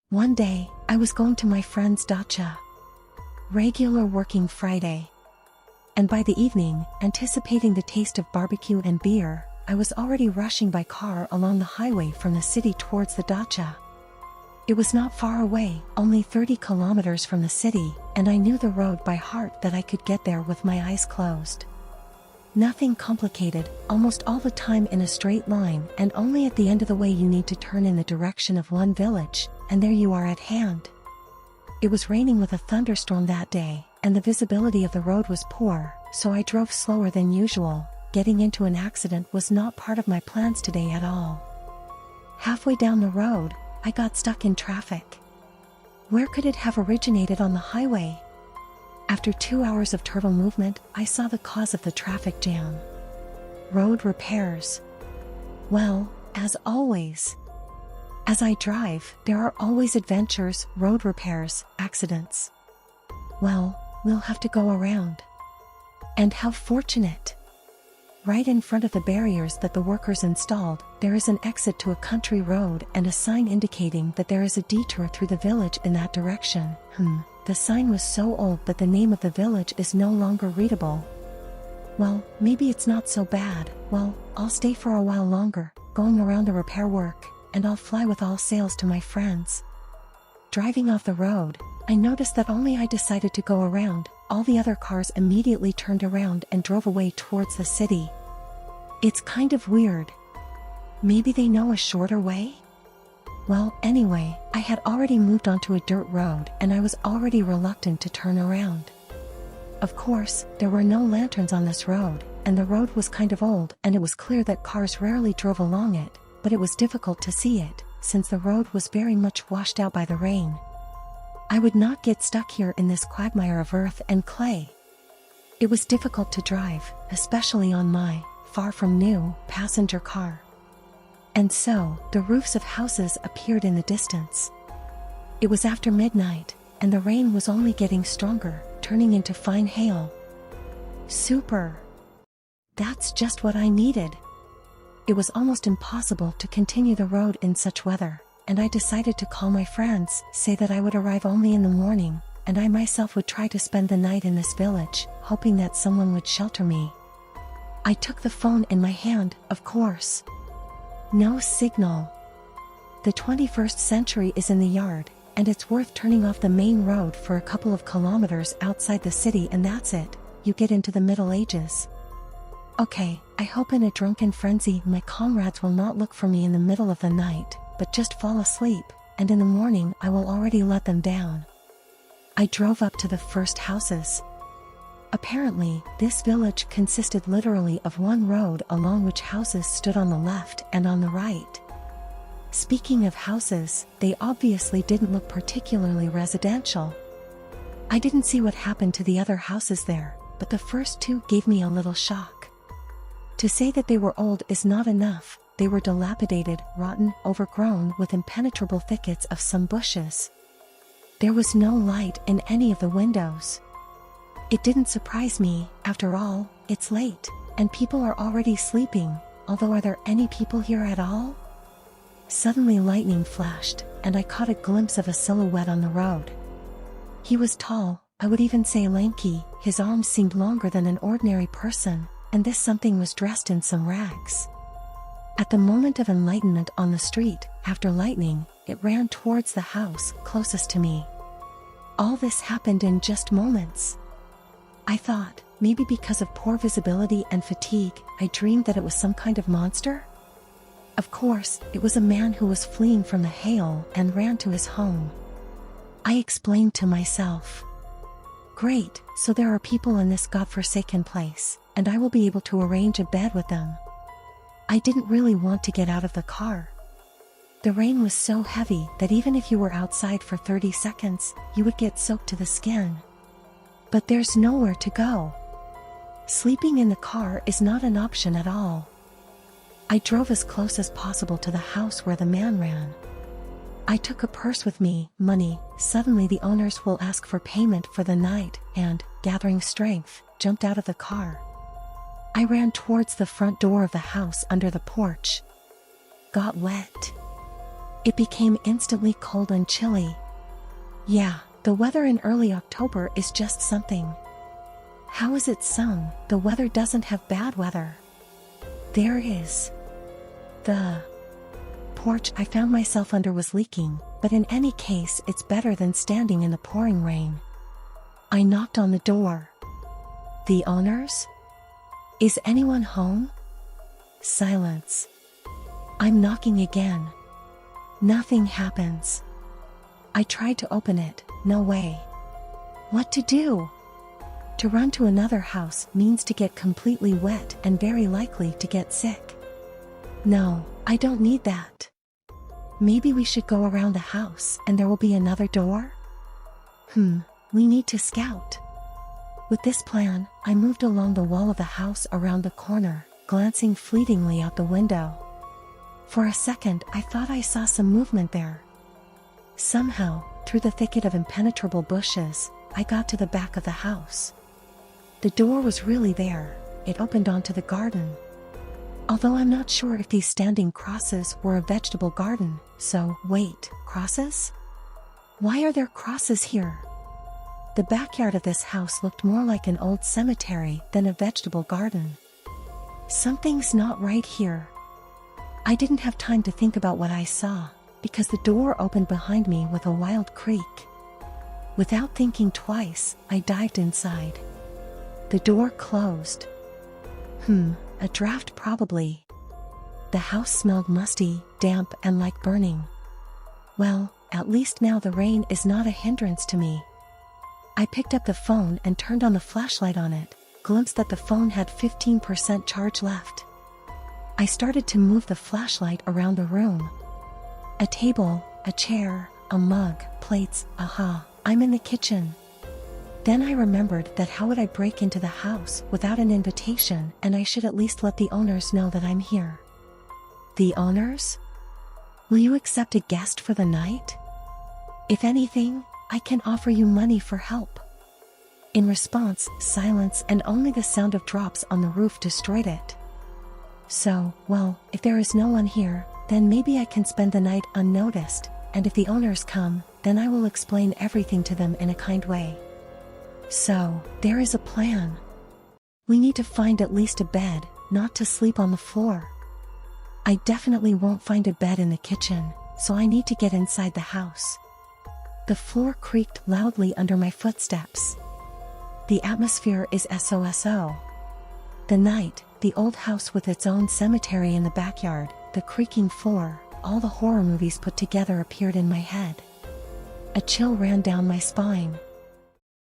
One day, I was going to my friend's dacha. Regular working Friday. And by the evening, anticipating the taste of barbecue and beer, I was already rushing by car along the highway from the city towards the dacha. It was not far away, only 30 kilometers from the city, and I knew the road by heart that I could get there with my eyes closed. Nothing complicated, almost all the time in a straight line, and only at the end of the way you need to turn in the direction of one village, and there you are at hand. It was raining with a thunderstorm that day, and the visibility of the road was poor, so I drove slower than usual. Getting into an accident was not part of my plans today at all. Halfway down the road, I got stuck in traffic. Where could it have originated on the highway? After 2 hours of turbo movement, I saw the cause of the traffic jam. Road repairs. Well, as always. As I drive, there are always adventures, road repairs, accidents. Well, we'll have to go around. And how fortunate. Right in front of the barriers that the workers installed, there is an exit to a country road and a sign indicating that there is a detour through the village in that direction. The sign was so old that the name of the village is no longer readable. Well, maybe it's not so bad. Well, I'll stay for a while longer, going around the repair work, and I'll fly with all sails to my friends. Driving off the road, I noticed that only I decided to go around, all the other cars immediately turned around and drove away towards the city. It's kind of weird. Maybe they know a shorter way? Well, anyway, I had already moved onto a dirt road and I was already reluctant to turn around. Of course, there were no lanterns on this road, and the road was kind of old and it was clear that cars rarely drove along it, but it was difficult to see it, since the road was very much washed out by the rain. I would not get stuck here in this quagmire of earth and clay. It was difficult to drive, especially on my, far from new, passenger car. And so, the roofs of houses appeared in the distance. It was after midnight, and the rain was only getting stronger, turning into fine hail. Super! That's just what I needed. It was almost impossible to continue the road in such weather, and I decided to call my friends, say that I would arrive only in the morning, and I myself would try to spend the night in this village, hoping that someone would shelter me. I took the phone in my hand, of course. No signal. The 21st century is in the yard, and it's worth turning off the main road for a couple of kilometers outside the city and that's it, you get into the Middle Ages. Okay, I hope in a drunken frenzy my comrades will not look for me in the middle of the night, but just fall asleep, and in the morning I will already let them down. I drove up to the first houses. Apparently, this village consisted literally of one road along which houses stood on the left and on the right. Speaking of houses, they obviously didn't look particularly residential. I didn't see what happened to the other houses there, but the first two gave me a little shock. To say that they were old is not enough. They were dilapidated, rotten, overgrown with impenetrable thickets of some bushes. There was no light in any of the windows. It didn't surprise me, after all, it's late, and people are already sleeping, although are there any people here at all? Suddenly lightning flashed, and I caught a glimpse of a silhouette on the road. He was tall, I would even say lanky, his arms seemed longer than an ordinary person, and this something was dressed in some rags. At the moment of enlightenment on the street, after lightning, it ran towards the house closest to me. All this happened in just moments. I thought, maybe because of poor visibility and fatigue, I dreamed that it was some kind of monster? Of course, it was a man who was fleeing from the hail and ran to his home. I explained to myself. Great, so there are people in this godforsaken place, and I will be able to arrange a bed with them. I didn't really want to get out of the car. The rain was so heavy that even if you were outside for 30 seconds, you would get soaked to the skin. But there's nowhere to go. Sleeping in the car is not an option at all. I drove as close as possible to the house where the man ran. I took a purse with me, money. Suddenly the owners will ask for payment for the night, and, gathering strength, jumped out of the car. I ran towards the front door of the house under the porch. Got wet. It became instantly cold and chilly. Yeah, the weather in early October is just something. How is it sung? The weather doesn't have bad weather. There is. The porch I found myself under was leaking, but in any case it's better than standing in the pouring rain. I knocked on the door. The owners? Is anyone home? Silence. I'm knocking again. Nothing happens. I tried to open it, no way. What to do? To run to another house means to get completely wet and very likely to get sick. No, I don't need that. Maybe we should go around the house and there will be another door? We need to scout. With this plan, I moved along the wall of the house around the corner, glancing fleetingly out the window. For a second, I thought I saw some movement there. Somehow, through the thicket of impenetrable bushes, I got to the back of the house. The door was really there. It opened onto the garden. Although I'm not sure if these standing crosses were a vegetable garden, so, wait, crosses? Why are there crosses here? The backyard of this house looked more like an old cemetery than a vegetable garden. Something's not right here. I didn't have time to think about what I saw, because the door opened behind me with a wild creak. Without thinking twice, I dived inside. The door closed. A draft probably. The house smelled musty, damp, and like burning. Well, at least now the rain is not a hindrance to me. I picked up the phone and turned on the flashlight on it, glimpsed that the phone had 15% charge left. I started to move the flashlight around the room. A table, a chair, a mug, plates, aha, I'm in the kitchen. Then I remembered that how would I break into the house without an invitation, and I should at least let the owners know that I'm here. The owners? Will you accept a guest for the night? If anything, I can offer you money for help. In response, silence and only the sound of drops on the roof destroyed it. So, well, if there is no one here, then maybe I can spend the night unnoticed, and if the owners come, then I will explain everything to them in a kind way. So, there is a plan. We need to find at least a bed, not to sleep on the floor. I definitely won't find a bed in the kitchen, so I need to get inside the house. The floor creaked loudly under my footsteps. The atmosphere is SOSO. The night, the old house with its own cemetery in the backyard, the creaking floor, all the horror movies put together appeared in my head. A chill ran down my spine.